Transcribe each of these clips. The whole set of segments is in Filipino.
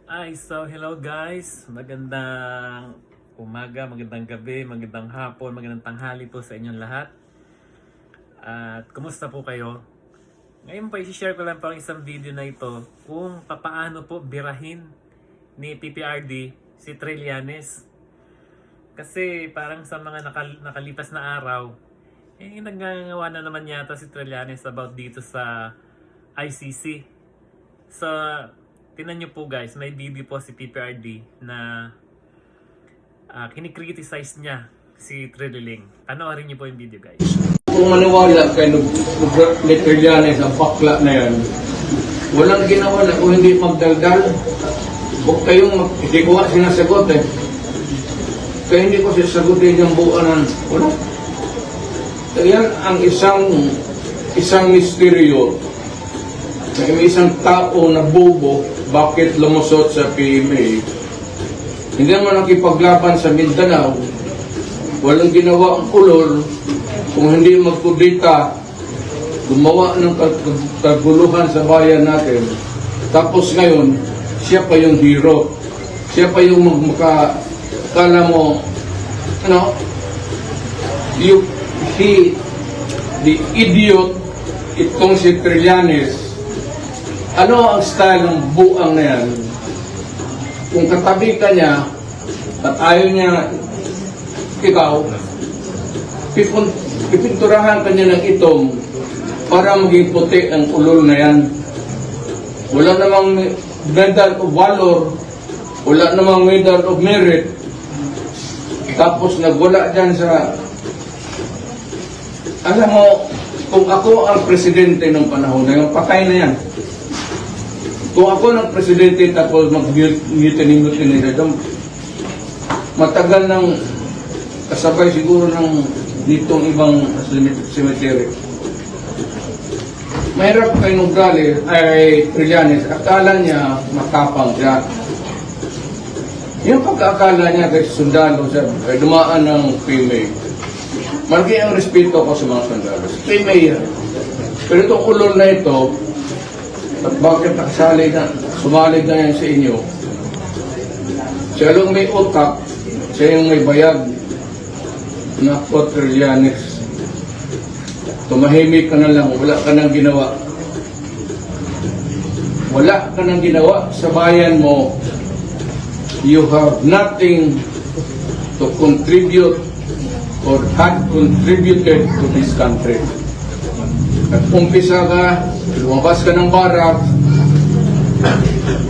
Hello guys. Magandang umaga, magandang gabi, magandang hapon, magandang tanghali po sa inyong lahat. At kumusta po kayo? Ngayon po i-share ko lang po ang isang video na ito kung papaano po birahin ni PPRD si Trillanes. Kasi parang sa mga nakalipas na araw, nagngangawa na naman yata si Trillanes about dito sa ICC. So, tinan nyo po guys, may video po si PPRD na kinikriticize niya si Trilliling. Panoorin nyo po yung video guys. Kung maniwala kay ni Trillanes ang bakla na yan, walang ginawa na kung hindi magdaldal. Huwag kayong hindi ko nga sinasagot eh. Kaya hindi ko sasagutin yung buuan. Wala. Yan ang isang misteryo. May isang tao na bobo, bakit lumusot sa PMA? Hindi naman nakipaglaban sa Mindanao, walang ginawa ang ulol, kung hindi magkudita, gumawa ng kaguluhan sa bayan natin. Tapos ngayon, siya pa yung hero. Siya pa yung kala mo, the idiot, itong si Trillanes. Ano ang style ng buang na yan? Kung katabi ka niya at ayaw niya ikaw, pipinturahan ka niya ng itong para maging puti ang ulol na yan. Wala namang medal of valor, wala namang medal of merit, tapos nagwala dyan sa... Alam mo, kung ako ang presidente ng panahon na yung patay na yan. Kung ako ng presidente tapos mag-mutiny na doon, matagal ng kasabay siguro ng ditong ibang cemetery. Mahirap kay Nograles ay Trillanes, akala niya matapang siya. Yung pagkakala niya kay sundalo siya, ay dumaan ng PMA. Malaki ang respeto ko sa mga sundalo. PMA yan. Pero itong ulol na ito, at bakit sumalig na yan sa inyo? Siya lang may utak, siya yung may bayag na Trillanes. Tumahimik ka na lang, wala ka nang ginawa. Wala ka nang ginawa sa bayan mo. You have nothing to contribute or had contributed to this country. Nag-umpisa ka, lumabas ka ng barak,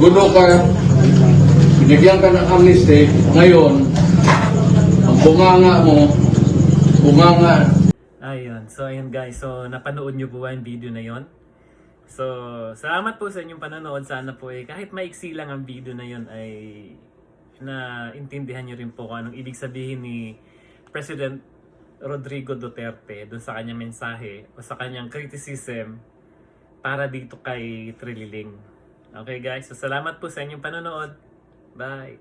gulo ka, binigyan ka ng amnesty, ngayon, ang bunganga. Ayun, so ayun guys, so napanood nyo po ba yung video na yon? So, salamat po sa inyong panonood. Sana po kahit maiksi lang ang video na yon ay naintindihan nyo rin po kung anong ibig sabihin ni President Rodrigo Duterte doon sa kanyang mensahe o sa kanyang criticism para dito kay Trilliling. Okay guys, so salamat po sa inyong panonood. Bye!